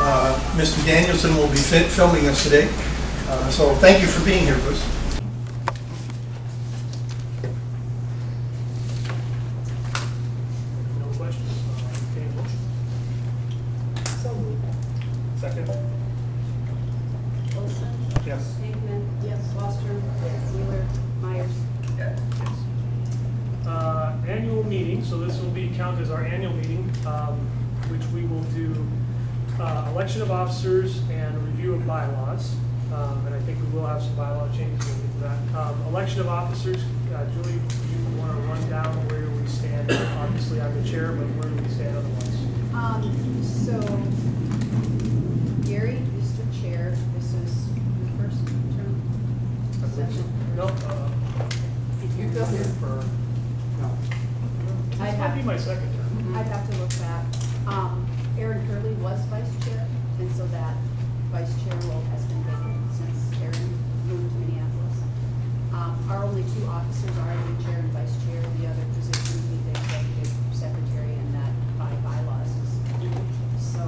Mr. Danielson will be filming us today. So thank you for being here, Bruce. No questions? Okay, motion. So moved. Second? Olson? Yes. Pinkman? Yes. Foster? Yes. Wheeler? Myers? Yes. Annual meeting, so this will be count as our annual meeting, which we will do election of officers and review of bylaws. And I think we will have some bylaw changes when we get to that. Election of officers, Julie, you want to run down where we stand? Obviously, I'm the chair, but where do we stand otherwise? So Gary is the chair. This is your first term? Second? No. You go here. For, no. This might be my second term. I'd have to look back. Aaron Curley was vice chair, and so that vice chair role has been vacant since Aaron moved to Minneapolis. Our only two officers are the chair and vice chair. The other position would be the executive secretary, and that by bylaws is so.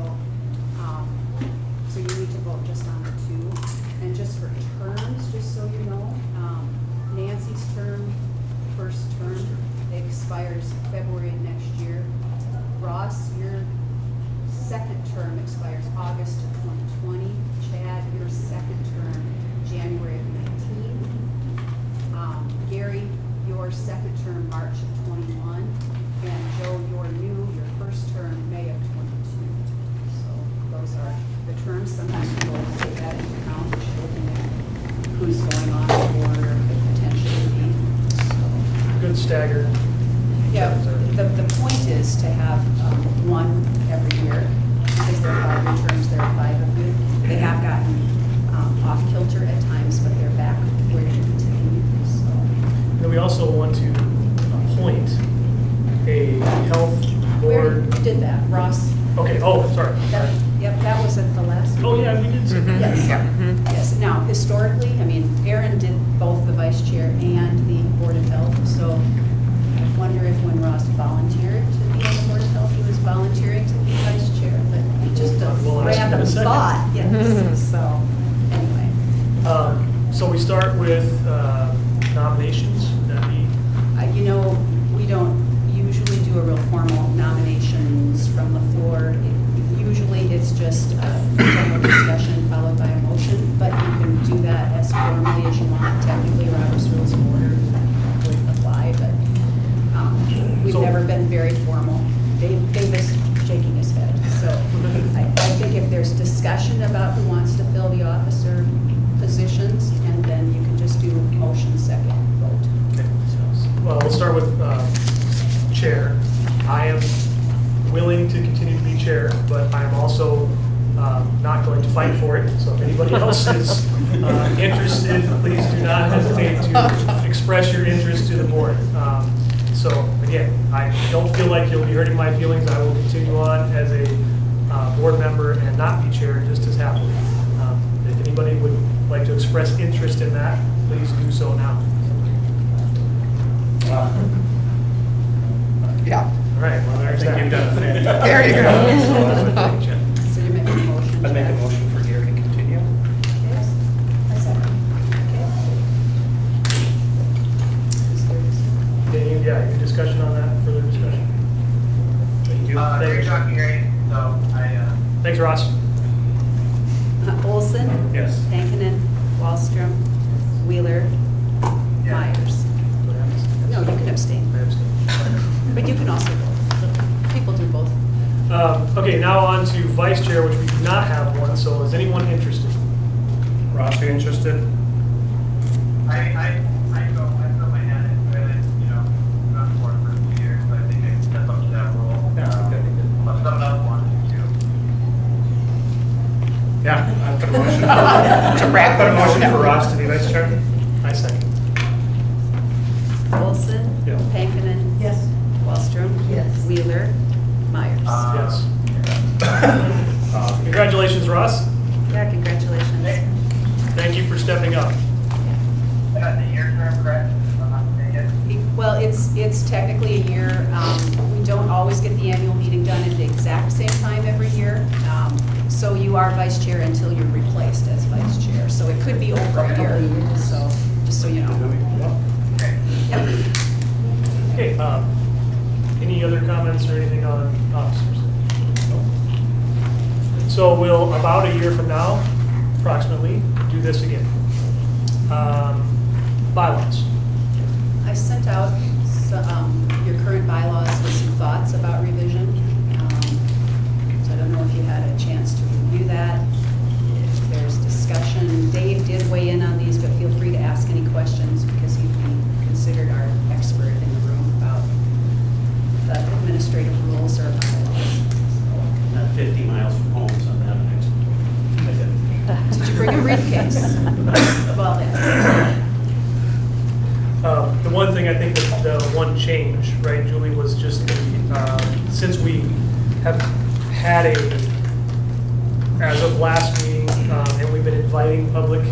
So you need to vote just on the two, and just for terms, just so you know, Nancy's term, first term, expires February of next year. Ross, your second term expires August of 2020. Chad, your second term, January of 19. Gary, your second term, March of 21. And Joe, your first term, May of 22. So those are the terms. Sometimes people take that into account, looking at who's going on the board or could potentially be. So. Good stagger. Yeah, the point is to have one every year, because there are 5 year terms, there are 5 of you. They have gotten off kilter at times, but they're back where you continue. So. And we also want to appoint a health board. We did that, Ross. Okay, oh, sorry. Yep, that was at the last meeting. Oh, yeah, we did say that. Yes. Yes. Now, historically, I mean, Aaron did both the vice chair and the board of health, so I wonder if when Ross volunteered to be on the board of health, he was volunteering to be vice chair, but he just a random thought. Yes. So anyway. So we start with nominations. Would that be? You know, we don't usually do a real formal nominations from the floor. Usually it's just a general discussion followed by a motion, but you can do that as formally as you want. Technically, Robert's Rules of Order would apply, but we've never been very formal. Dave is shaking his head. So I think if there's discussion about who wants to fill the officer positions, and then you can just do motion second vote. Okay. Well, we'll start with chair. I am willing to continue to be chair, but I'm also not going to fight for it. So if anybody else is interested, please do not hesitate to express your interest to the board. So again, I don't feel like you'll be hurting my feelings. I will continue on as a board member and not be chair just as happily. If anybody would like to express interest in that, please do so now. Yeah. All right, well, there's that. You've done it. There you go. So you're making a motion. I'd make a motion for Gary to continue. Yes. I second. Okay. Yeah, any discussion on that? Further discussion? Thank you. Great talking, Gary. So Thanks, Ross. Olson? Yes. Hankinen? Wallstrom? Wheeler? Yeah. Myers? No, you can abstain. I abstain. But you can also vote. People do both. Okay, now on to vice chair, which we do not have one. So is anyone interested? Ross, are you interested? I throw my hand into it, not for a few years, but I think I can step up to that role. Yeah, good. But someone else wanted to. Yeah, I put a motion for, Put a motion for Ross to be vice chair. I second. Olson? Yeah. Hankinen? Yes. Wallstrom? Yes. Wheeler? Myers? Yes. Congratulations, Ross. Yeah, congratulations. Thank you for stepping up. The year term, correct? If I'm not mistaken. Well, it's technically a year. We don't always get the annual meeting done at the exact same time every year. So you you are vice chair until you're replaced as vice chair. So it could be over a year, so just so you know. Yep. Okay, any other comments or anything on officers? So we'll, about a year from now, approximately, do this again. Bylaws. I sent out your current bylaws with some thoughts about revision. So I don't know if you had a chance to review that. If there's discussion, Dave did weigh in on these, but feel free to ask any questions because he'd be considered our expert in the room about the administrative rules or bylaws. Not 50 miles from home, so I'm not an expert. Did you bring a briefcase? Well, then. The one thing I think that the one change, right, Julie, was just the, since we have had as of last meeting, and we've been inviting public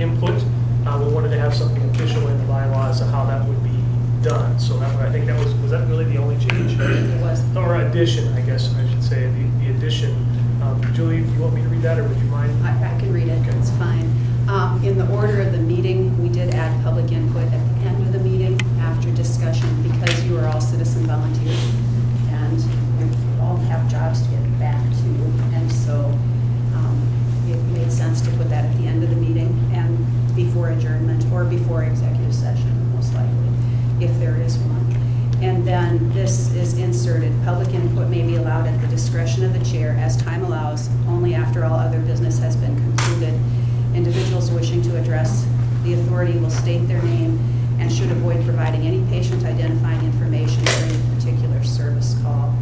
input, we wanted to have something official in the bylaws of how that would be done. So that, I think that was that really the only change? It was. Or addition, I guess I should say, the addition. Julie, do you want me to read that, or would you mind? I can read it, it's fine. In the order of the meeting, we did add public input at the end of the meeting after discussion because you are all citizen volunteers and you all have jobs to get back to. And so it made sense to put that at the end of the meeting and before adjournment or before executive session, most likely, if there is one. And then this is inserted. Public input may be allowed at the discretion of the chair as time allows, only after all other business has been concluded. Individuals wishing to address the authority will state their name and should avoid providing any patient identifying information during a particular service call.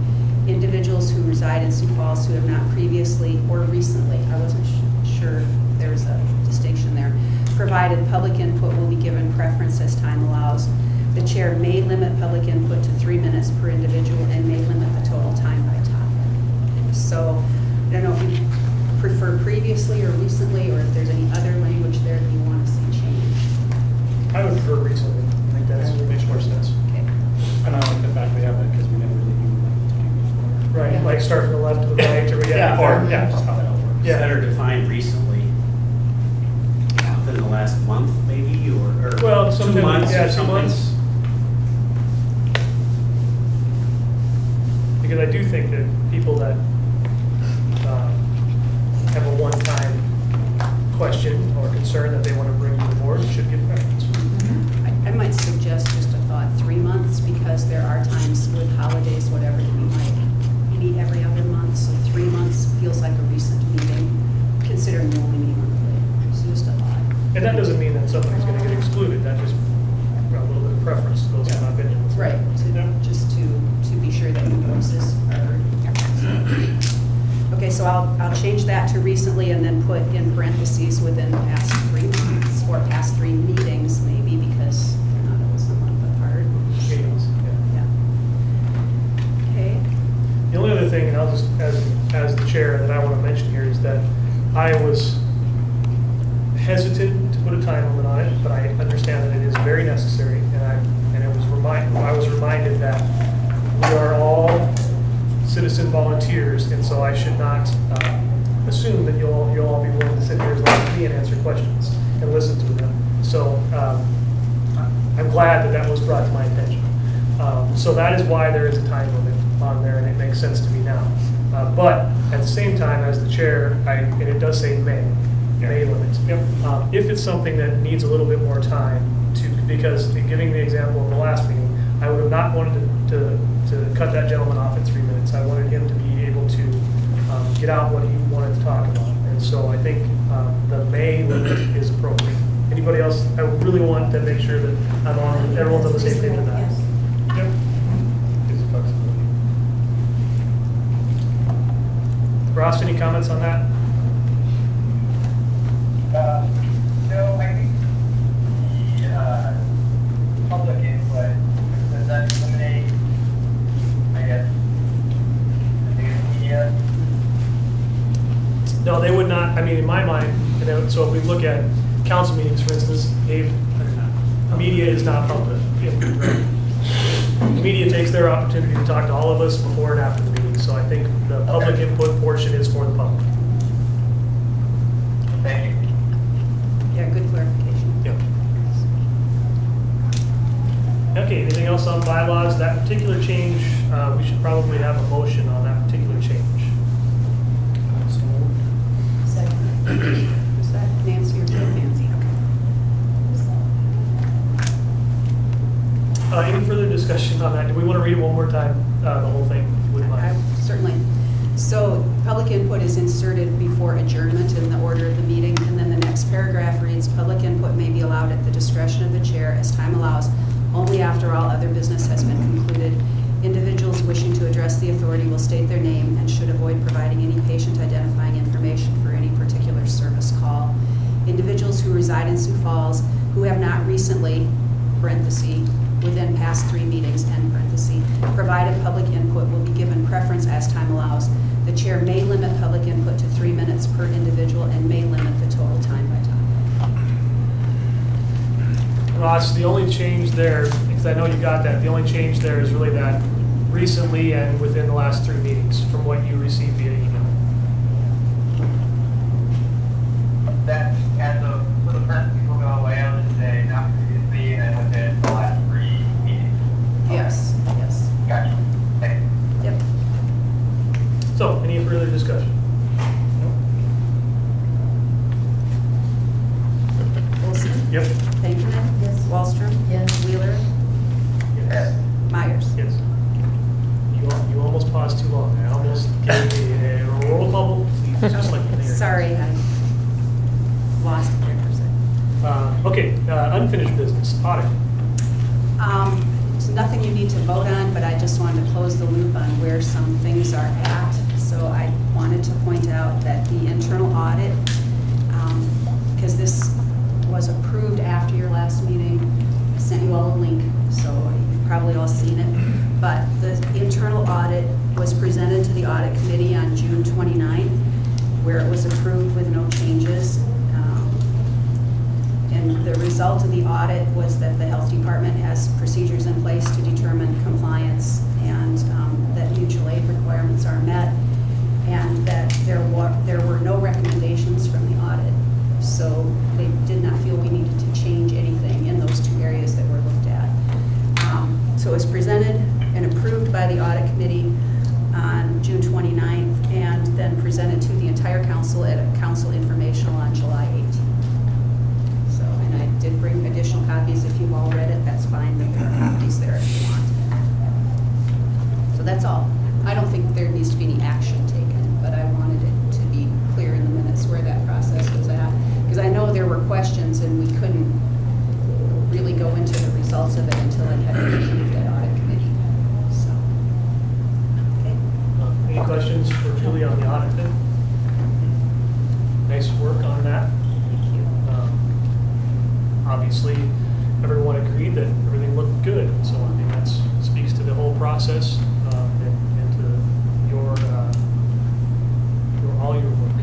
Individuals who reside in Sioux Falls who have not previously or recently, I wasn't sure there's a distinction there, provided public input will be given preference as time allows. The chair may limit public input to 3 minutes per individual and may limit the total time by topic. So I don't know if you prefer previously or recently, or if there's any other language there that you want to see changed. I would prefer recently. I think that makes more sense. Okay. And I like the fact we have it because we never really knew what to do before. Right, Yeah. like start from the left to the right, or Yeah, or, yeah, just how that all works. Yeah. Better defined recently, within the last month maybe, or Well, 2 something, months yeah, or 2 something. months. Because I do think that people that have a one-time question or concern that they want to bring to the board should get preference. I might suggest just a thought, 3 months, because there are times with holidays, whatever, that we might meet every other month. So 3 months feels like a recent meeting, considering we only meet monthly. So just a thought. And that doesn't mean that something's going to get excluded. That just a little bit of preference to those who have not been in. Right, just to be sure that your voices are heard. Okay, so I'll change that to recently and then put in parentheses within the past 3 months or past 3 meetings maybe, because they're not always a month apart. Meetings, yeah. Yeah. Okay. The only other thing, and I'll just, as the chair, that I want to mention here is that I was hesitant to put a time limit on it, but I understand that it is very necessary, and I was reminded that we are all citizen volunteers, and so I should not assume that you'll all be willing to sit here as long as me and answer questions and listen to them. So I'm glad that was brought to my attention. So that is why there is a time limit on there, and it makes sense to me now. But at the same time, as the chair, and it does say may limit. If it's something that needs a little bit more time, because giving the example of the last meeting, I would have not wanted to cut that gentleman off at 3 minutes. I wanted him to be able to get out what he wanted to talk about. And so I think the may limit is appropriate. Anybody else? I really want to make sure that everyone's on the same page with that. Yes. Yep. Gives you flexibility. Ross, any comments on that? No, I think the public input, does that eliminate, I guess, the news media? No, they would not. I mean, in my mind, so if we look at council meetings, for instance, media is not public. The media takes their opportunity to talk to all of us before and after the meeting. So I think the public input portion is for the public. else on bylaws? That particular change, we should probably have a motion on that particular change. Second. Is that Nancy or Joe? Nancy, okay. Any further discussion on that? Do we want to read it one more time, the whole thing, if you wouldn't mind? Certainly. So public input is inserted before adjournment in the order of the meeting, and then the next paragraph reads, public input may be allowed at the discretion of the chair as time allows, only after all other business has been concluded. Individuals wishing to address the authority will state their name and should avoid providing any patient identifying information for any particular service call. Individuals who reside in Sioux Falls who have not recently, parenthesis, within past 3 meetings, end parenthesis, provided public input will be given preference as time allows. The chair may limit public input to 3 minutes per individual and may limit the total time by time. Ross, the only change there, because I know you got that, the only change there is really that recently and within the last 3 meetings from what you received via email. That, as of, for the person people go away on this day, not previously and within the last 3 meetings. Yes, yes. Gotcha. Thank you. Yep. So, any further discussion? Wilson? Yep. Bankman? Yes. Wallstrom? Yes. Wheeler? Yes. Myers? Yes. You almost paused too long. I almost gave a roll bubble. Please, just like there. Sorry, I lost it there for a second. Okay, unfinished business, audit. There's nothing you need to vote on, but I just wanted to close the loop on where some things are at. So I wanted to point out that the internal audit, because this was approved after your last meeting, I sent you all a link, so you've probably all seen it. But the internal audit was presented to the audit committee on June 29th, where it was approved with no changes. And the result of the audit was that the health department has procedures in place to determine compliance and that mutual aid requirements are met, and that there were no recommendations from the audit. So they did not feel we needed to change anything in those 2 areas that were looked at. So it was presented and approved by the audit committee on June 29th and then presented to the entire council at a council informational on July 18th. So, and I did bring additional copies. If you've all read it, that's fine, but there are copies there if you want. So that's all. I don't think there needs to be any action taken, but I wanted it to be clear in the minutes where that process was at. Because I know there were questions and we couldn't really go into the results of it until it had been approved at audit committee. So, okay. Any questions for Julie on the audit then? Nice work on that. Thank you. Obviously, everyone agreed that everything looked good, so I mean that speaks to the whole process and to all your work.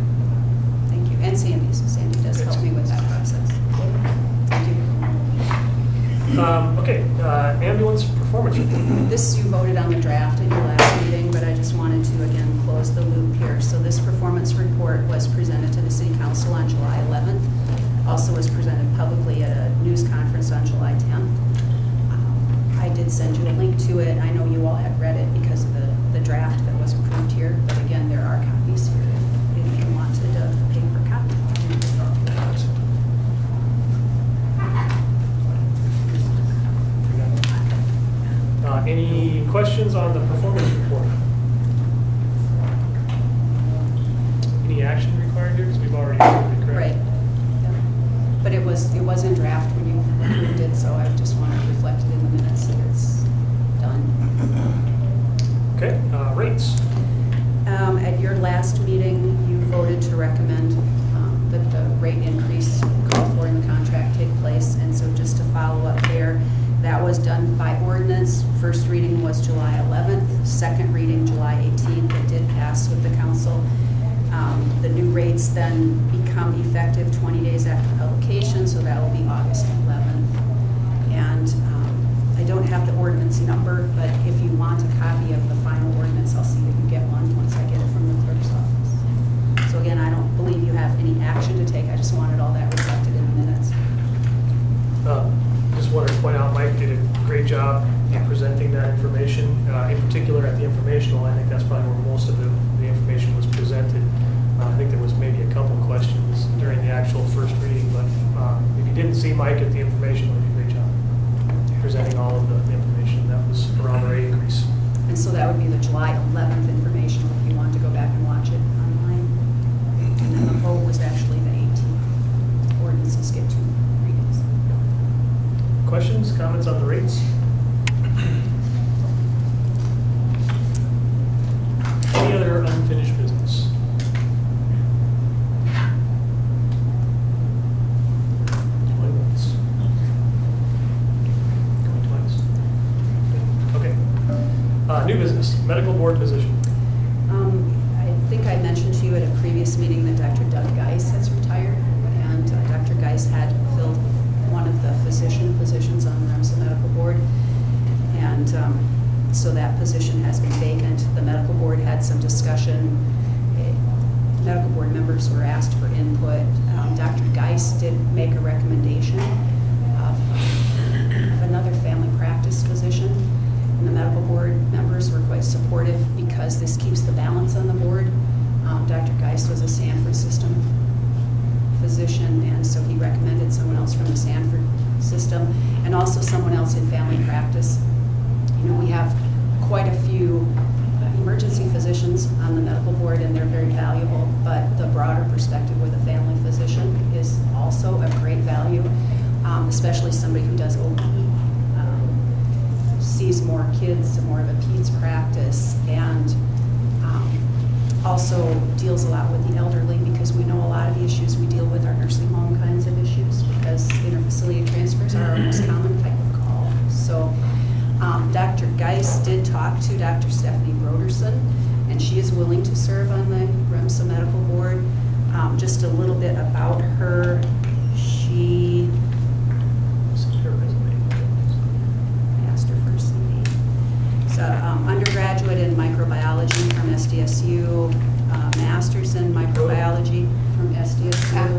Thank you. And Sandy's. Sandy does help me with that process. Thank you. Okay, ambulance performance report. This, you voted on the draft at your last meeting, but I just wanted to, again, close the loop here. So this performance report was presented to the City Council on July 11th. Also was presented publicly at a news conference on July 10th. I did send you a link to it. I know you all had read it because of the draft that was approved here. But again, there are copies here if you wanted a paper copy. Any questions on the performance report? Any action required here? Because we've already approved it, correct? Right. Yep. But it was in draft when you approved it, so I just want to reflect it in the minutes that it's done. Okay, rates. At your last meeting, you voted to recommend that the rate increase called for in the contract take place. And so just to follow up there, that was done by ordinance. First reading was July 11th, second reading July 18th. It did pass with the council. The new rates then become effective 20 days after publication, so that will be August 11th. And I don't have the ordinance number, but if you want a copy of the final ordinance, I'll see if you can get one once I get it from the clerk's office. So again, I don't believe you have any action to take. I just wanted all that reflected in the minutes. Just wanted to point out Mike did a great job information. In particular, at the informational, I think that's probably where most of the information was presented. I think there was maybe a couple questions during the actual first reading, but if you didn't see Mike at the information, he did a great job presenting all of the information that was around the rate increase. And so that would be the July 11th information if you wanted to go back and watch it online. And then the vote was actually the 18th. Ordinances get 2 readings. Questions, comments on the rates? Any other unfinished business? Going once. Going twice. Okay. New business, medical board position. I think I mentioned to you at a previous meeting that Dr. Doug Geis has retired, and Dr. Geis had filled one of the physician positions on the REMSA Medical Board, and so that position has been vacant. The medical board had some discussion. Medical board members were asked for input. Dr. Geis did make a recommendation of another family practice position. And the medical board members were quite supportive because this keeps the balance on the board. Dr. Geis was a Sanford system physician, and so he recommended someone else from the Sanford system and also someone else in family practice. You know, we have quite a few emergency physicians on the medical board, and they're very valuable, but the broader perspective with a family physician is also of great value, especially somebody who does OB. Sees more kids, more of a peds practice, and also deals a lot with the elderly, because we know a lot of the issues we deal with are nursing home kinds of issues, because interfacility transfers are our most common type of call. So Dr. Geis did talk to Dr. Stephanie Broderson, and she is willing to serve on the REMSA Medical Board. Just a little bit about her. She undergraduate in microbiology from SDSU, master's in microbiology from SDSU.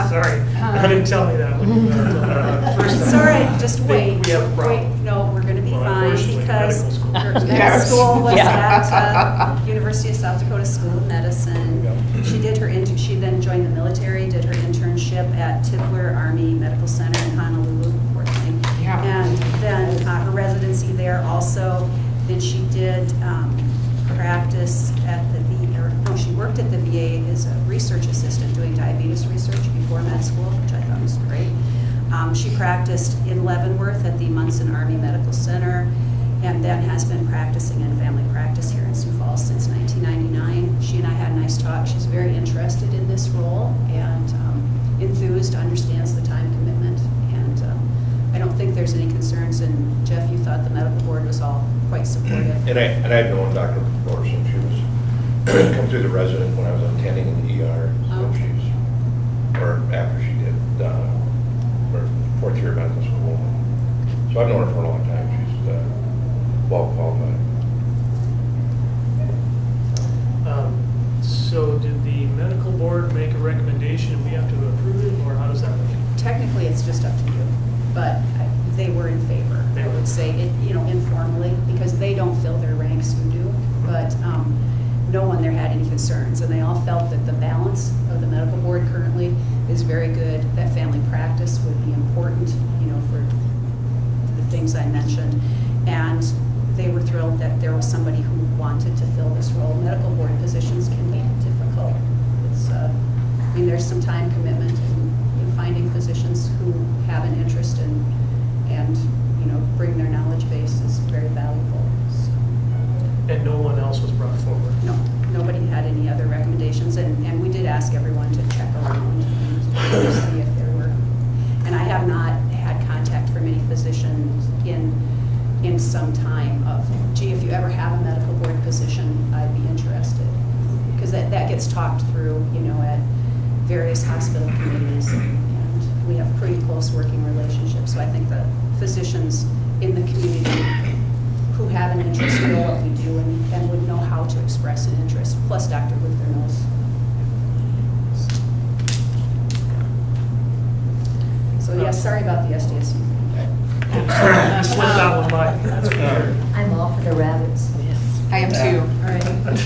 Sorry, I didn't tell me that when you first time. It's all right, just wait. We have a problem. Wait, no, we're going to be Well, fine unfortunately, because medical school. her Yes. school was Yeah. at University of South Dakota School of Medicine. She did her she then joined the military, did her internship at Tipler Army Medical Center in Honolulu, poor thing. Yeah. And then her residency there also. Then she did practice at the VA, or no, she worked at the VA as a research assistant doing diabetes research before med school, which I thought was great. She practiced in Leavenworth at the Munson Army Medical Center, and then has been practicing in family practice here in Sioux Falls since 1999. She and I had a nice talk. She's very interested in this role and enthused, understands the time commitment, and I don't think there's any concerns. And Jeff, you thought the medical board was all quite supportive. And I've known Dr. Morrison. She was come through the resident when I was attending in the ER. So Oh. or after she did her 4th year of medical school. So I've known her for a long time. She's well qualified. So did the medical board make a recommendation and we have to approve it, or how does that work? Technically, it's just up to you, but they were in favor. I would say it, you know, informally, because they don't fill their ranks who do, but no one there had any concerns, and they all felt that the balance of the medical board currently is very good, that family practice would be important, you know, for the things I mentioned, and they were thrilled that there was somebody who wanted to fill this role. Medical board positions can be difficult. It's, I mean, there's some time commitment in finding physicians who have an interest and you know, bring their knowledge base is very valuable. So, And no one else was brought forward? no, nobody had any other recommendations, and we did ask everyone to check around and see if there were. And I have not had contact from any physicians in some time of, gee, if you ever have a medical board position, I'd be interested. Because that gets talked through, you know, at various hospital committees, and we have pretty close working relationships. So I think the physicians in the community who have an interest know what we do and would know how to express an interest, plus Dr. Huether knows. So yes, sorry about the SDSU. You slipped that one by. That's for sure. I'm all for the rabbits. I am too. All right. Very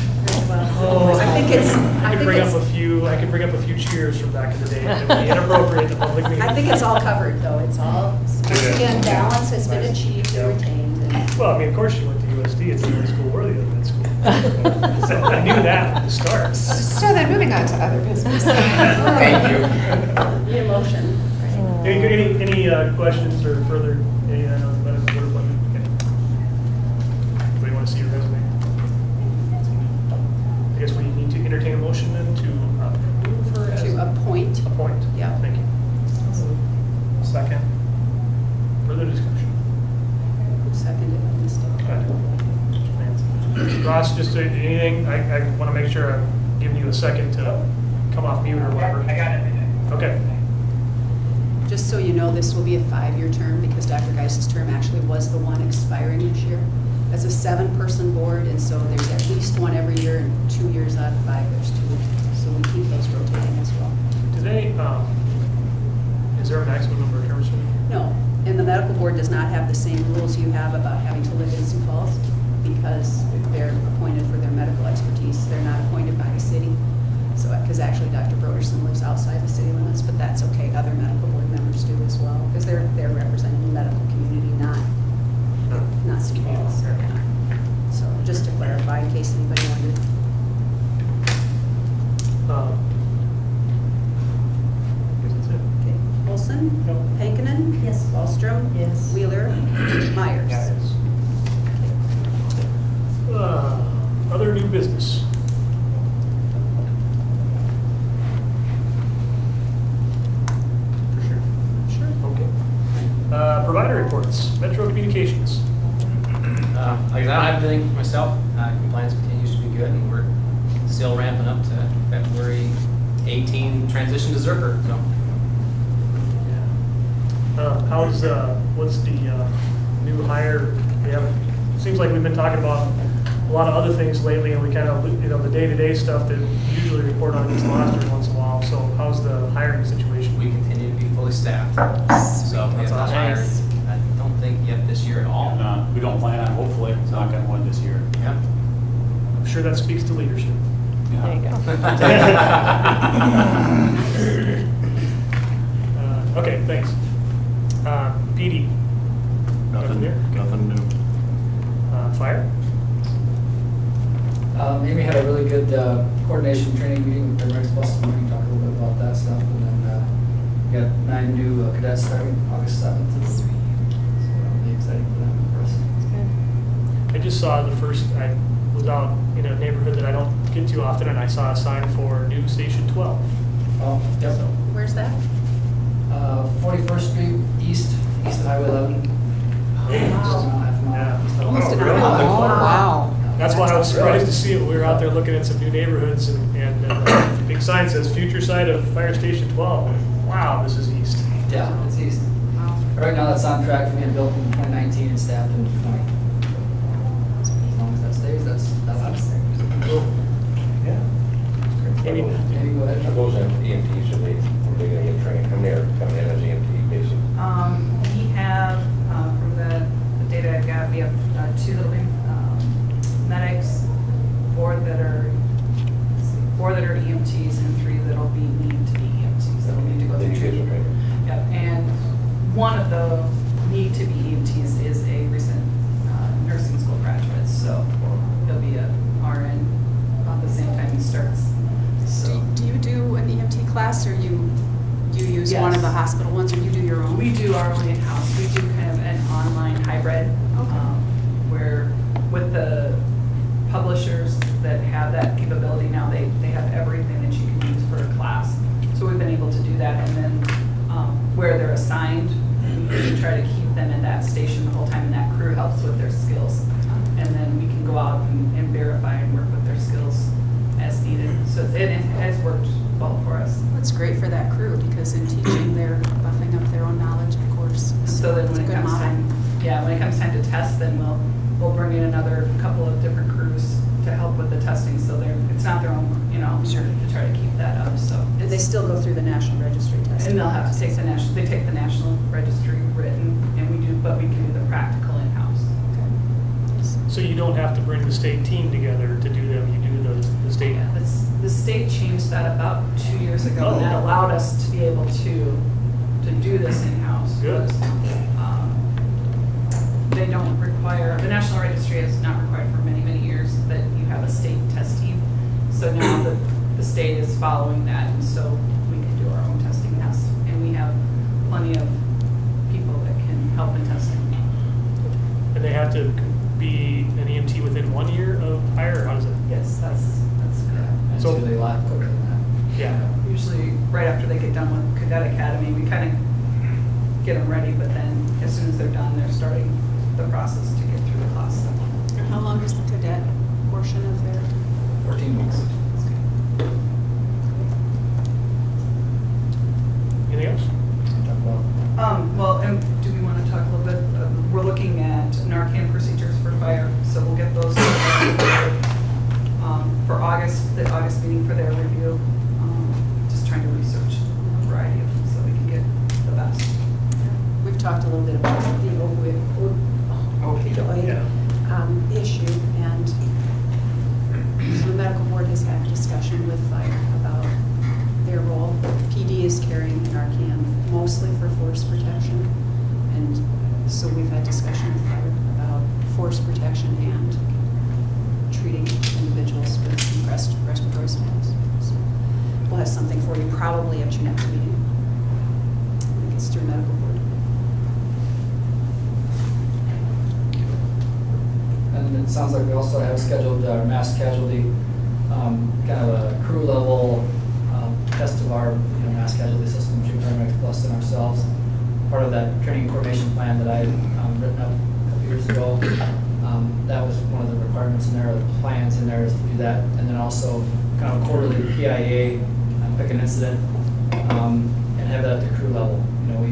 well. Oh, I think it's, I could bring up a few cheers from back in the day. It would be inappropriate in a public meeting. I think it's all covered, though. It's all, again, balance has been achieved and retained. And Well, I mean, of course she went to USD. It's the only school worthy of that school. So I knew that from the start. So then moving on to other business. Thank you. the emotion, right? Any questions or further? I know the medical board appointment. Okay. Anybody want to see your resume? I guess we need to entertain a motion then to approve her as To appoint. appoint. Yeah. Thank you. Second. Further discussion. Seconded by Mr. Ross, just anything, I want to make sure I'm giving you a second to come off mute or whatever. I got it. Okay. Just so you know, this will be a 5-year term because Dr. Geis's term actually was the one expiring this year. That's a 7-person board, and so there's at least one every year, and 2 years out of 5, there's 2. So we keep those rotating as well. Do they, is there a maximum number of terms for them? No, and the medical board does not have the same rules you have about having to live in Sioux Falls because they're appointed for their medical expertise. They're not appointed by the city. So, because actually Dr. Broderson lives outside the city limits, but that's okay. Other medical board members do as well because they're representing the medical community, not Sioux Falls. So just to clarify, in case anybody wondered. I guess that's it. Okay, Olson? Yep. Heikkinen? Yes. Wallstrom? Yes. Wheeler? Myers? Other new business. For sure. Sure. Okay. Provider reports, Metro Communications. I don't have anything myself. Compliance continues to be good, and we're still ramping up to February 18 transition to Zerker. So, What's the new hire? We have, seems like we've been talking about a lot of other things lately, and we kind of, the day-to-day stuff that we usually report on gets lost every once in a while. So how's the hiring situation? we continue to be fully staffed. So we have not hired, I don't think yet this year at all. And we don't plan on, hopefully, it's not going to win this year. Yeah. I'm sure that speaks to leadership. Yeah. Okay, thanks. PD. Nothing here? Okay. Nothing new. Fire. Amy had a really good coordination training meeting with paramedics plus, and we can talk a little bit about that stuff. And then we got 9 new cadets starting August 7th. So that'll be exciting for them and for us. I just saw the first, I was out in a neighborhood that I don't get to often, and I saw a sign for new Station 12. Oh, yep. So, Where's that? 41st Street East of Highway 11. Just about half a mile Yeah. east of- Almost an really? hour. Oh, wow. That's why I was surprised to see it. We were out there looking at some new neighborhoods, and the big sign says future site of Fire Station 12. Wow, this is east. Yeah, it's east. Right now, that's on track for being built in 2019 and staffed in 20. As long as that stays, that's us. Cool. Yeah. Maybe Maybe go ahead. those EMTs, are they going to get trained? Come there, come in as EMT, basically. We have, from the data I've got, we have 2 little medics, 4 that are EMTs, and 3 that'll need to be EMTs. That'll need to go through Kids, training. okay. Yep, and one of the need to be EMTs is a recent nursing school graduate, so he'll be a RN about the same time he starts. So Do you do an EMT class, or you use one of the Yes. hospital ones, or you do your own? we do our own in-house. We do kind of an online hybrid, where with the publishers that have that capability now, they have everything that you can use for a class. So we've been able to do that, and then where they're assigned, we try to keep them in that station the whole time, and that crew helps with their skills. And then we can go out and verify and work with their skills as needed. So it has worked well for us. That's great for that crew, because in teaching, they're buffing up their own knowledge, of course. So then it's a when it good comes model. time, when it comes time to test, then we'll bring in another couple of different crews to help with the testing, so it's not their own, Sure. to try to keep that up, so. Did they still go through the National Registry test. And they'll have to take they take the National Registry written, and we do, but we can do the practical in-house. So you don't have to bring the state team together to do them, you do the state. Yeah, the state changed that about 2 years ago, and that Oh. allowed us to be able to do this in-house. Good. They don't require, the National Registry has not required for many, many years that you have a state test team. So now the state is following that, and so we can do our own testing now. And we have plenty of people that can help in testing. And they have to be an EMT within 1 year of hire, or how does it? Yes, that's Yeah, correct. and So- usually a lot quicker than that. Yeah. Usually right after they get done with Cadet Academy, we kind of get them ready, but then as soon as they're done, they're starting the process to get through the class. And how long is the cadet portion of their? 14 weeks. Anything else? Talk about Well, and do we want to talk a little bit, we're looking at Narcan procedures for fire, so we'll get those for August, the August meeting for their review. Just trying to research a variety of them so we can get the best. We've talked a little bit about the opioid issue, and so the medical board has had a discussion with fire about their role. PD is carrying Narcan mostly for force protection, and so we've had discussion with fire about force protection and treating individuals with compressed respiratory status. So we'll have something for you probably at your next meeting. I think it's through medical board. And it sounds like we also have scheduled our mass casualty, kind of a crew level test of our mass casualty system, Chief Paramedics Plus and ourselves. Part of that training coordination plan that I written up a couple years ago. That was one of the requirements in there, or the plans in there is to do that. And then also kind of quarterly PIA, pick an incident, and have that at the crew level. We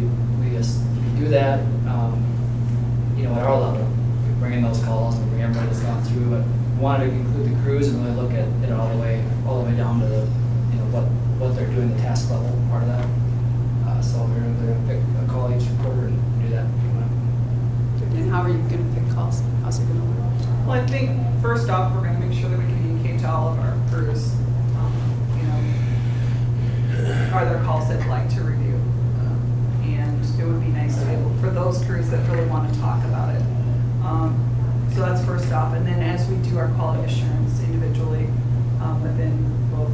do that, at our level. We bring in those calls, we bring everybody that's gone through, but we wanted to include the crews and really look at it all the way down to the, what they're doing, the task level part of that. So we're going to pick a call each quarter and do that. And how are you going to pick calls? How's it going to work? Well, I think first off, we're going to make sure that we communicate to all of our crews. Are there calls they'd like to review? And it would be nice to be able, for those crews that really want to talk about it. So that's first off. And then as we do our quality assurance individually within both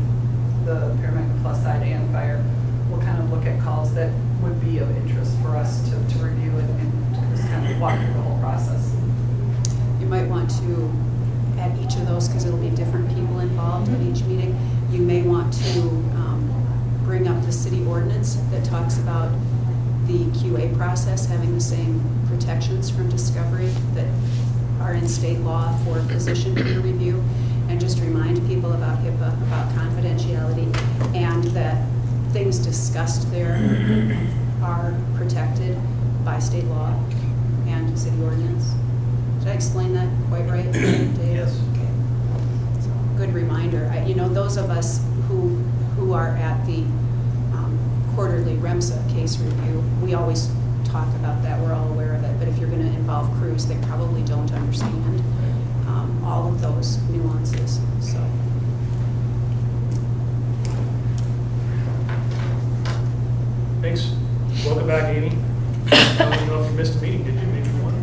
the Paramedic Plus side and fire, we'll kind of look at calls that would be of interest for us to review and just kind of walk through the whole process. You might want to, at each of those, because it'll be different people involved at each meeting, you may want to bring up the city ordinance that talks about the QA process having the same protections from discovery that are in state law for physician peer review, and just remind people about HIPAA, about confidentiality, and that things discussed there are protected by state law and city ordinance. Did I explain that quite right, Dave? Yes. Okay. So, good reminder. Those of us who are at the quarterly REMSA case review, we always talk about that. We're all aware of it. But if you're going to involve crews, they probably don't understand all of those nuances. So. Thanks. Welcome back, Amy. I don't know if you missed a meeting, did you? Maybe one?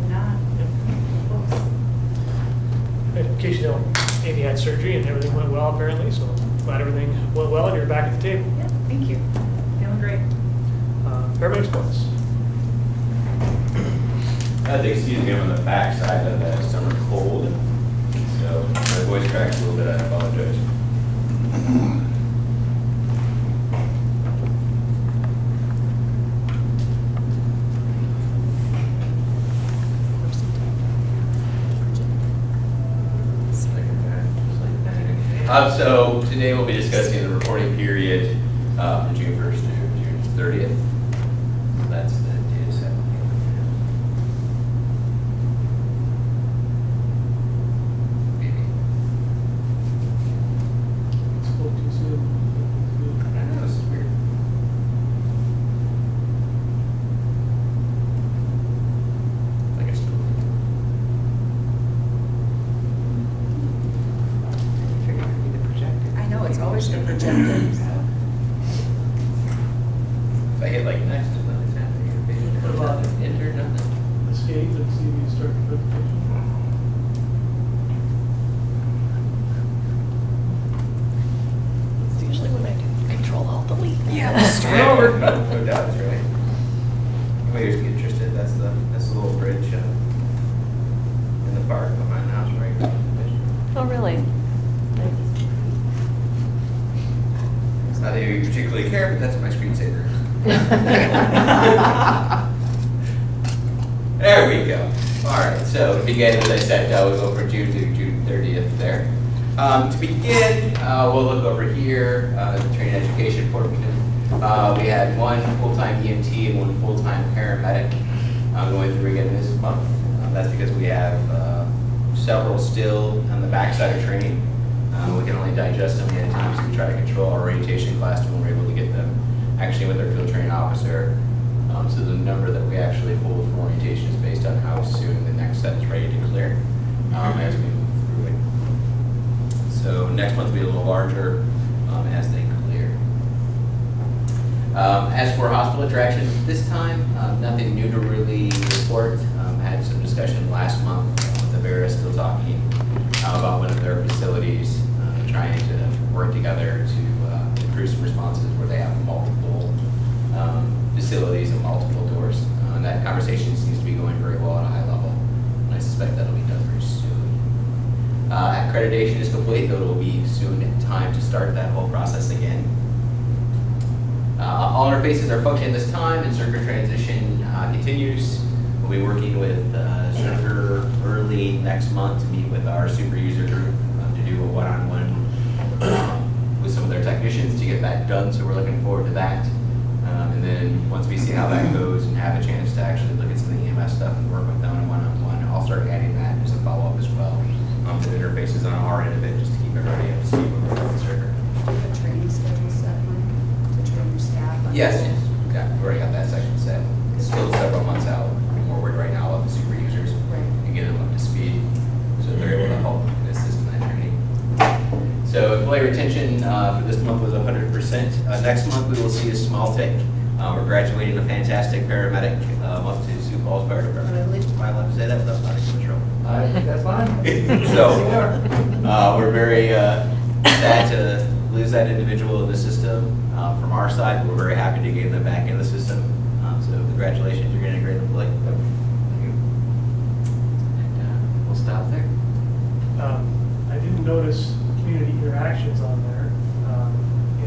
In case you don't, Amy had surgery and everything went well apparently, so glad everything went well and you're back at the table. Yeah, thank you. Feeling great. Paramedics Plus. I think excuse me, I'm on the back side of that summer cold, so my voice cracks a little bit, I apologize. So today we'll be discussing the reporting period from June 1st to June 30th. That's the data set. Spoke too soon. I know, this is weird. If I hit like next, there's nothing's happening. What about Enter, nothing. escape and see if you start the notification? It's usually when I do Control-Alt-Delete. Yeah, that's true. No doubt, it's right. Anybody who's interested, that's the little bridge in the park behind the house, right? Oh, really? Nice. It's not that you particularly care, but that's what my screensaver is. There we go. All right, so to begin, as I said, we'll go from June to June 30th there. To begin, we'll look over here, the training education portion. We had one full-time EMT and one full-time paramedic going through again this month. That's because we have several still on the backside of training. We can only digest them at times, so we try to control our orientation class when we're able to get them actually with our field training officer. So the number that we actually hold for orientation is based on how soon the next set is ready to clear as we move through it. So next month will be a little larger as they clear. As for hospital interactions this time, nothing new to really report. Had some discussion last month with the Vera still talking about one of their facilities trying to work together to improve some responses where they have multiple facilities and multiple doors. And that conversation seems to be going very well at a high level. And I suspect that'll be done very soon. Accreditation is complete, though it will be soon time to start that whole process again. All interfaces are functioning this time, and server transition continues. We'll be working with server early next month to meet with our super user group to do a one-on-one with some of their technicians to get that done. So we're looking forward to that. And then once we see how that goes and have a chance to actually look at some of the EMS stuff and work with them on one-on-one, I'll start adding that as a follow-up as well. The interfaces on our end of it, just to keep everybody up to speed with the server. Do you have a training schedule set, Mike, to train your staff? Yes, yeah, we've already got that section set. It's still several months out. We're working right now with the super users and get them up to speed, so they're able to help assist in that training. So employee retention for this month was 100%. Next month we will see a small tick. We're graduating a fantastic paramedic up to Sioux Falls Fire Department, I believe. Am I allowed to say that without sounding control? I think that's fine. So we're very sad to lose that individual in the system. From our side, we're very happy to get them back in the system. So congratulations, you're getting a great employee. And we'll stop there. I didn't notice community interactions on there.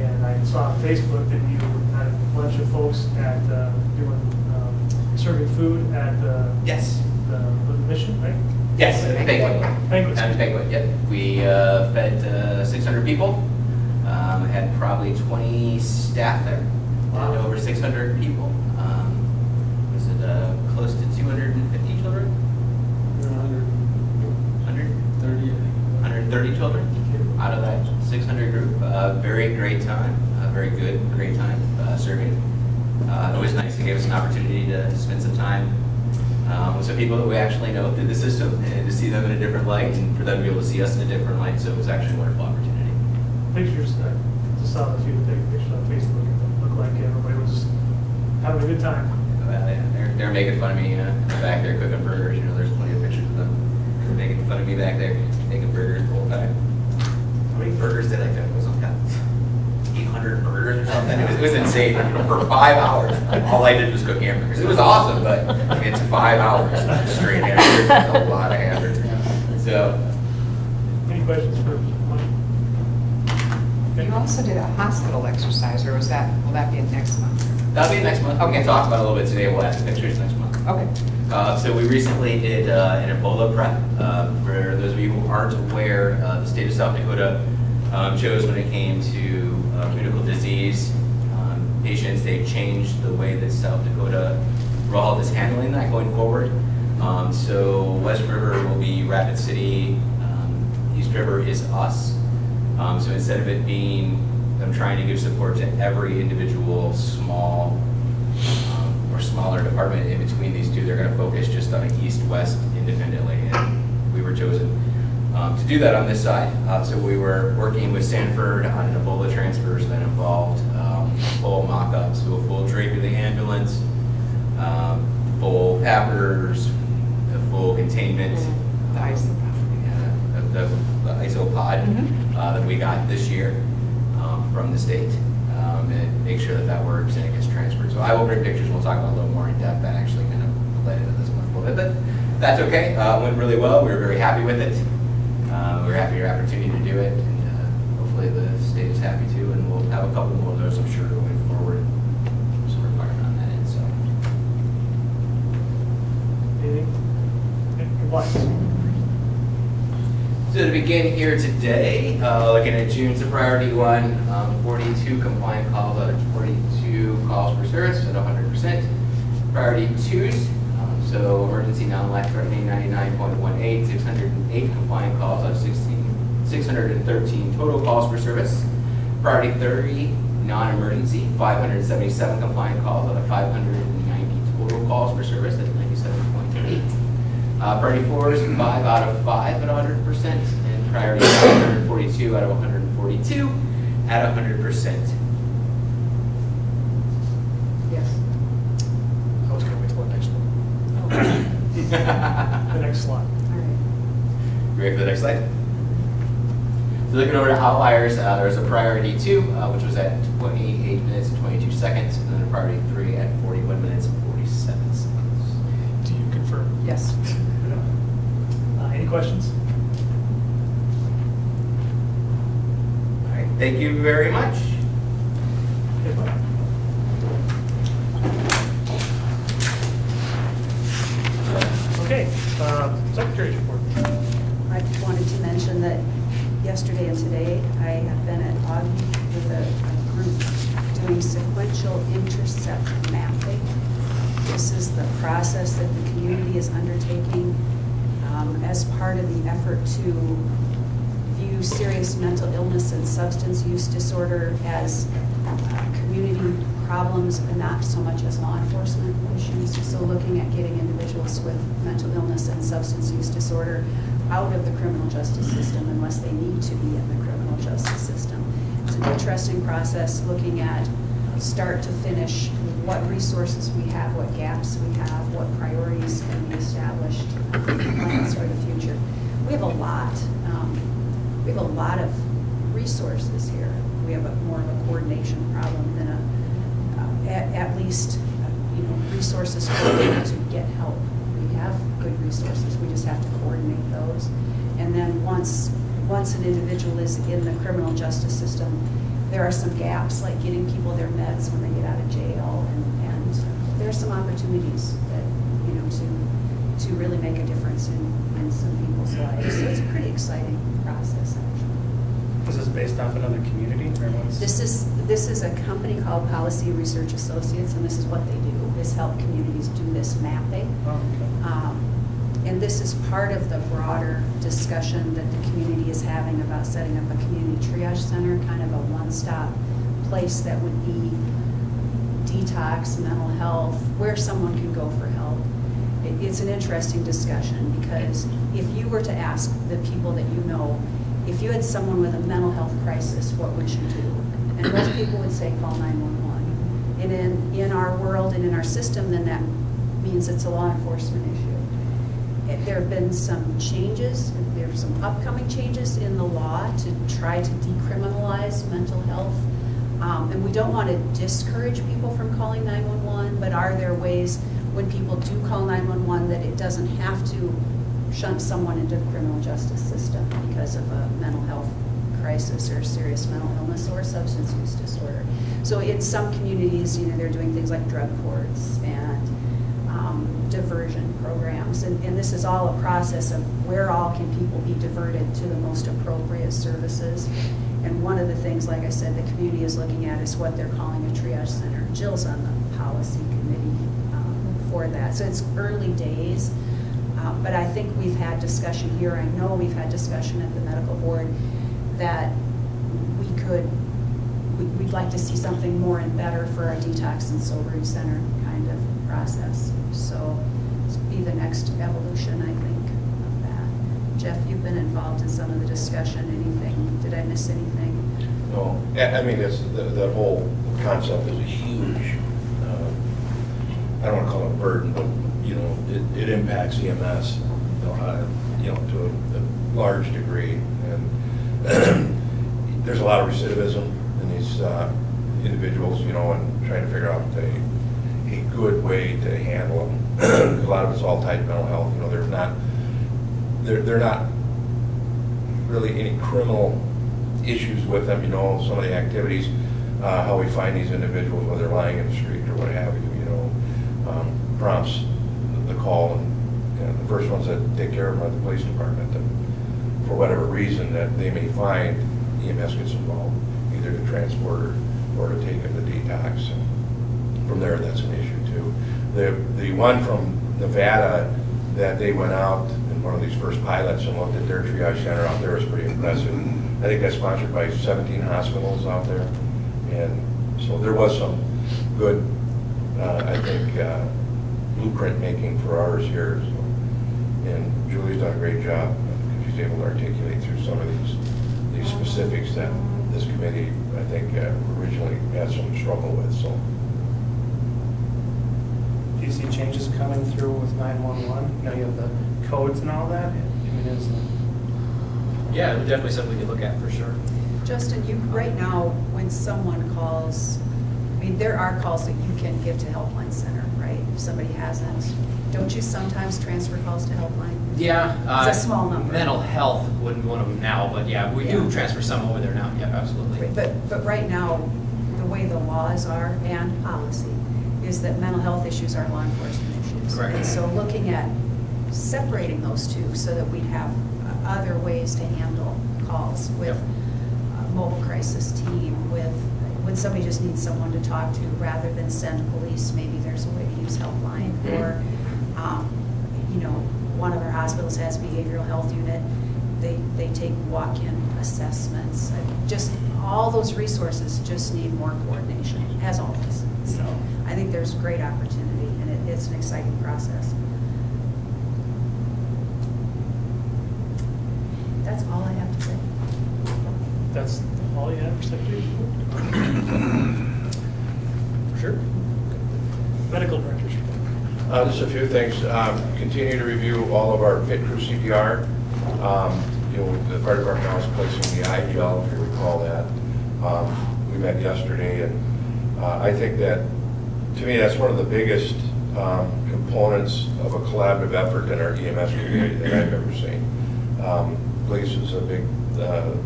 And I saw on Facebook that you had a bunch of folks at doing serving food at the Yes. the mission, right? Yes, banquet. Banquets. Banquet, yep. We fed 600 people. Had probably 20 staff there. Wow. And over 600 people. Was it close to 250 children? 130 children out of that 600 group. Very great time. Very good, great time serving. It was nice. It gave us an opportunity to spend some time with some people that we actually know through the system and to see them in a different light and for them to be able to see us in a different light. So it was actually a wonderful opportunity. Pictures, I just saw a few taking pictures on Facebook and it looked like everybody was just having a good time. They're making fun of me back there cooking burgers. You know, there's plenty of pictures of them. They're making fun of me back there making burgers the whole time. How many burgers did I cook? It was like 800 burgers or something. It was insane. For 5 hours, all I did was cook hamburgers. It was awesome, but I mean, it's 5 hours straight hamburgers. That's a lot of hamburgers. So, Any questions for Mike? You also did a hospital exercise, or will that be next month? that'll be next month. We Okay. can talk about it a little bit today. We'll have some pictures next month. Okay. So we recently did an Ebola prep. For those of you who aren't aware, the state of South Dakota chose when it came to communicable disease patients, they've changed the way that South Dakota Rural Health is handling that going forward. So West River will be Rapid City, East River is us. So instead of it being them trying to give support to every individual small or smaller department in between these two, they're going to focus just on an east-west independently, and we were chosen. to do that on this side. So we were working with Sanford on an Ebola transfers that involved full mock-ups, so a full drape of the ambulance, full pappers, a full containment. The ISO The ISO pod that we got this year from the state, and make sure that that works and it gets transferred. So I will bring pictures. We'll talk about a little more in depth. That actually kind of led into this one a little bit, but that's okay. It went really well. We were very happy with it. We were happy with our opportunity to do it, and hopefully the state is happy too. And we'll have a couple more of those, I'm sure, going forward. Some requirement on that end. So. Anything? Okay, compliance. So to begin here today, looking at June's a priority one, 42 compliant calls out of 42 calls for service at 100%. Priority twos, so emergency non-life threatening 99.18, 608 compliant calls out of 613 total calls for service. Priority 30, non-emergency, 577 compliant calls out of 590 total calls for service at 97.8. Priority 4 is 5 out of 5 at 100%, and priority 142 out of 142 at 100%. Yes. I was going to wait till the next one. The next slide. All right. You ready for the next slide? So looking over to outliers, there's a priority 2, which was at 28 minutes and 22 seconds, and then a priority 3 at 41 minutes and 47 seconds. Do you confirm? Yes. Any questions? All right, thank you very much. Okay, bye. Okay, Secretary's report. I wanted to mention that yesterday and today, I have been at Augie with a group doing sequential intercept mapping. This is the process that the community is undertaking as part of the effort to view serious mental illness and substance use disorder as community problems and not so much as law enforcement issues. So looking at getting individuals with mental illness and substance use disorder out of the criminal justice system unless they need to be in the criminal justice system. It's an interesting process looking at start to finish what resources we have, what gaps we have, what priorities can be established, plans for the future. We have a lot. We have a lot of resources here. We have more of a coordination problem than at least resources for people to get help. We have good resources. We just have to coordinate those. And then once an individual is in the criminal justice system, there are some gaps, like getting people their meds when they get out of jail, and there are some opportunities that to really make a difference in some people's lives. So it's a pretty exciting process, actually. Is this based off another community, or what's? This is a company called Policy Research Associates, and this is what they do: is help communities do this mapping. Oh, okay. And this is part of the broader discussion that the community is having about setting up a community triage center, kind of a one-stop place that would be detox, mental health, where someone can go for help. It's an interesting discussion because if you were to ask the people that you know, if you had someone with a mental health crisis, what would you do? And most people would say call 911. And in our world and in our system, then that means it's a law enforcement issue. There have been some changes, there's some upcoming changes in the law to try to decriminalize mental health. And we don't want to discourage people from calling 911, but are there ways when people do call 911 that it doesn't have to shunt someone into the criminal justice system because of a mental health crisis or serious mental illness or substance use disorder. So in some communities, they're doing things like drug courts and diversion programs, and this is all a process of where all can people be diverted to the most appropriate services. And one of the things, like I said, the community is looking at is what they're calling a triage center. Jill's on the policy committee for that. So it's early days, but I think we've had discussion here. I know we've had discussion at the medical board that we'd like to see something more and better for a detox and sobering center kind of process. So this will be the next evolution, I think, of that. Jeff, you've been involved in some of the discussion. Anything? Did I miss anything? No, I mean, it's, the whole concept is a huge, I don't want to call it a burden, but, you know, it impacts EMS, you know, to a large degree. And there's a lot of recidivism in these individuals, you know, and trying to figure out a good way to handle them. A lot of it's all tied to mental health. You know, they're not really any criminal issues with them. You know, some of the activities, how we find these individuals, whether they're lying in the street or what have you, you know, prompts the call, and you know, the first ones that take care of them are the police department. And for whatever reason that they may find, EMS gets involved, either to transport or to take them to detox. And from there, that's an issue too. The one from Nevada that they went out in one of these first pilots and looked at their triage center out there was pretty impressive. I think that's sponsored by 17 hospitals out there. And so there was some good, I think, blueprint making for ours here. So, and Julie's done a great job. She's able to articulate through some of these specifics that this committee, I think, originally had some struggle with. So. Do you see changes coming through with 911? Now you have the codes and all that. I mean, is Yeah, it would definitely something we could look at for sure. Justin, you, right now, when someone calls, I mean, there are calls that you can give to Helpline Center, right? If somebody hasn't, don't you sometimes transfer calls to Helpline? Yeah. It's a small number. Mental health wouldn't be one of them now, but yeah, we do transfer some over there now. Yeah, absolutely. But right now, the way the laws are and policy is that mental health issues are law enforcement issues. Correct. And so looking at separating those two so that we have other ways to handle calls with a mobile crisis team, with when somebody just needs someone to talk to rather than send police, maybe there's a way to use Helpline. Or, you know, one of our hospitals has a behavioral health unit. They take walk-in assessments. Just all those resources just need more coordination, as always. So I think there's great opportunity, and it's an exciting process. That's all I have to say. That's all you have for Secretary? Sure. Medical director's report. Just a few things. Continue to review all of our pit crew CPR. You know, the fire department now is placing the IGL, if you recall that. We met yesterday, and I think that, to me, that's one of the biggest components of a collaborative effort in our EMS community that I've ever seen. Police is a big,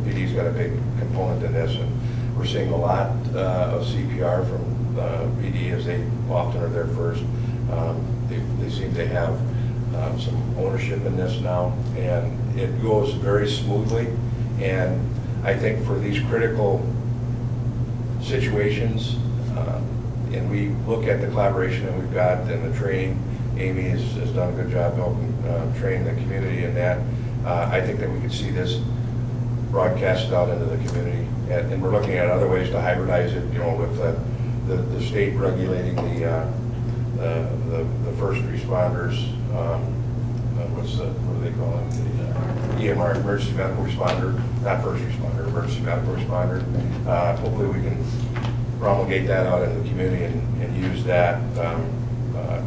PD's got a big component in this, and we're seeing a lot of CPR from PD as they often are there first. They seem to have some ownership in this now, and it goes very smoothly. And I think for these critical situations, and we look at the collaboration that we've got and the training, Amy has done a good job helping train the community in that. I think that we could see this broadcast out into the community, and we're looking at other ways to hybridize it, you know, with the state regulating the first responders, what do they call it? The EMR, emergency medical responder, not first responder, emergency medical responder. Hopefully we can promulgate that out in the community and use that,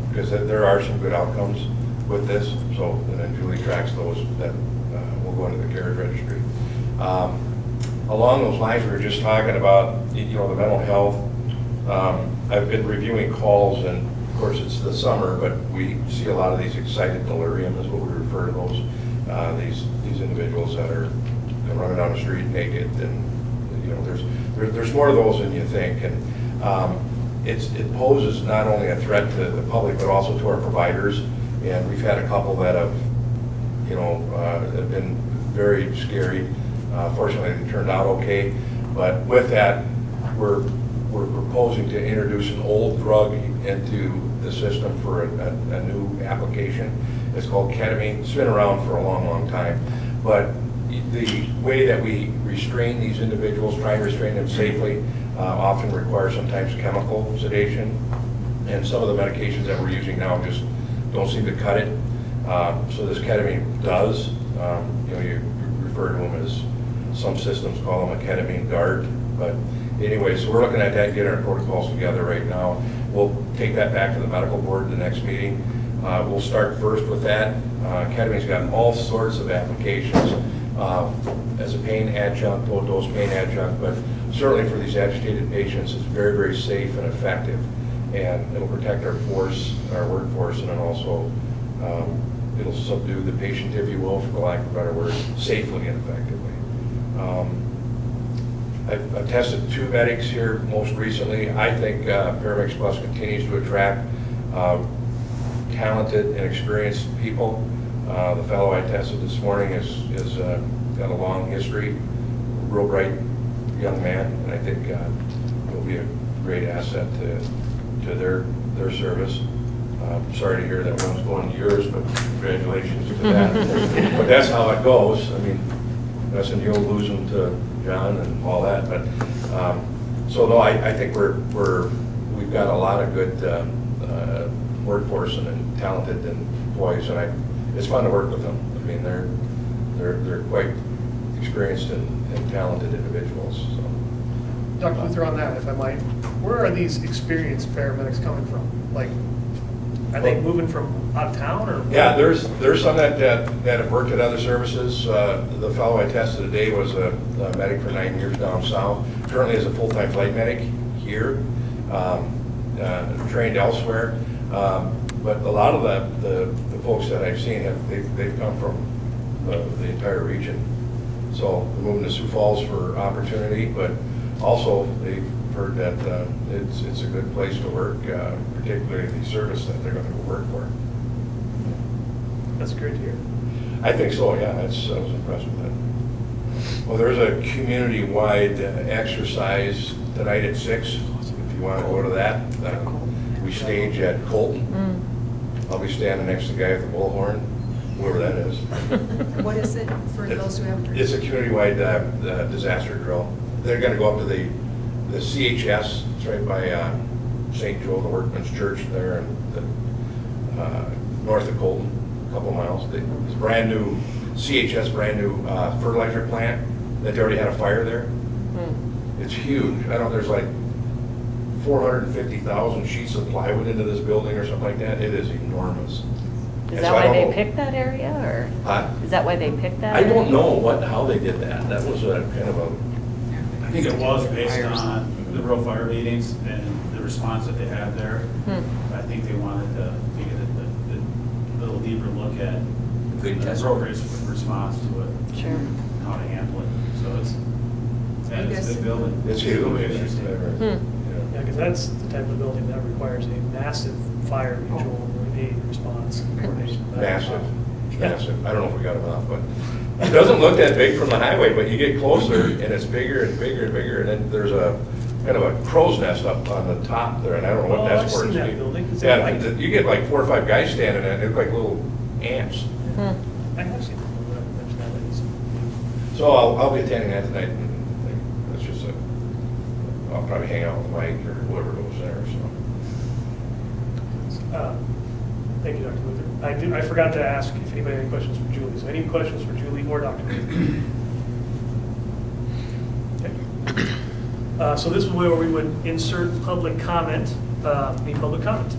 because there are some good outcomes with this. So, and then Julie tracks those that will go into the carriage registry. Along those lines, we were just talking about, you know, the mental health. I've been reviewing calls, and of course it's the summer, but we see a lot of these excited delirium is what we refer to those. These individuals that are running down the street naked, and you know, there's more of those than you think, and it poses not only a threat to the public but also to our providers. And we've had a couple that have, you know, have been very scary. Fortunately, they turned out okay. But with that, we're proposing to introduce an old drug into the system for a new application. It's called ketamine. It's been around for a long, long time. But the way that we restrain these individuals, try and restrain them safely, often requires sometimes chemical sedation. And some of the medications that we're using now just don't seem to cut it. So this ketamine does. You refer to them as, some systems call them a ketamine guard. But anyway, so we're looking at that, getting our protocols together right now. We'll take that back to the medical board the next meeting. We'll start first with that. Ketamine's got all sorts of applications as a pain adjunct, low-dose pain adjunct, but certainly for these agitated patients, it's very, very safe and effective. And it'll protect our workforce, and then also it'll subdue the patient, if you will, for the lack of a better word, safely and effectively. I've tested 2 medics here most recently. I think Paramedics Plus continues to attract talented and experienced people. The fellow I tested this morning is got a long history, real bright young man, and I think he'll be a great asset to their service. Sorry to hear that one's going to yours, but congratulations to that. But that's how it goes. I mean, that's and you'll lose them to John and all that. But so no, I think we've got a lot of good workforce and talented employees, and it's fun to work with them. I mean, they're quite experienced and talented individuals. So. Dr. Huether, on that, if I might, where are these experienced paramedics coming from? Like, are they moving from out of town, or? Yeah, there's some that have worked at other services. The fellow I tested today was a medic for 9 years down south. Currently is a full-time flight medic here, trained elsewhere. But a lot of the folks that I've seen they've come from the entire region. So they're moving to Sioux Falls for opportunity, but also they've heard that it's a good place to work, particularly the service that they're going to go work for. That's great to hear. I think so, yeah. I was impressed with that. Well, there's a community-wide exercise tonight at 6. If you want to go to that, we stage at Colton. I'll be standing next to the guy with the bullhorn, whoever that is. What is it for those who haven't heard? It's a community-wide disaster drill. They're going to go up to the CHS. It's right by St. Joe, the Workman's Church there, in north of Colton, a couple miles. It's brand new CHS, brand new fertilizer plant that they already had a fire there. It's huge. I don't know, there's like 450,000 sheets of plywood into this building or something like that. It is enormous. Is that why they picked that area, or is that why they picked that? I don't know how they did that. That was a kind of a. I think it was based on the rural fire meetings and the response that they had there. I think they wanted to get a little deeper look at the appropriate response to it, sure, how to handle it. So it's a big building. It's huge. Yeah, because that's the type of building that requires a massive fire mutual aid response coordination. Massive. I don't know if we got enough, but it doesn't look that big from the highway, but you get closer and it's bigger and bigger and bigger, and then there's a kind of a crow's nest up on the top there, and I don't know what that's for. I've seen that building. Yeah, you get like 4 or 5 guys standing in it, and they look like little ants. I have seen that building. So I'll be attending that tonight. That's just I'll probably hang out with Mike or whoever goes there. So. Thank you, Dr. Huether. I forgot to ask if anybody had any questions for Julie. So any questions for Julie or Dr. Huether? Okay. So this is where we would insert public comment, any public comment.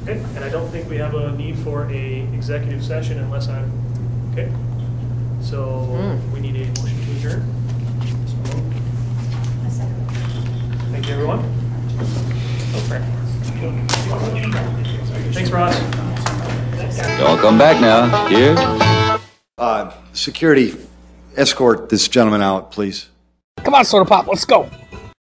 Okay, and I don't think we have a need for a executive session unless I'm, okay. So we need a motion to adjourn. Thank you, everyone. Thanks, Ross. Y'all come back now. Cheers. Security, escort this gentleman out, please. Come on, Soda Pop, let's go.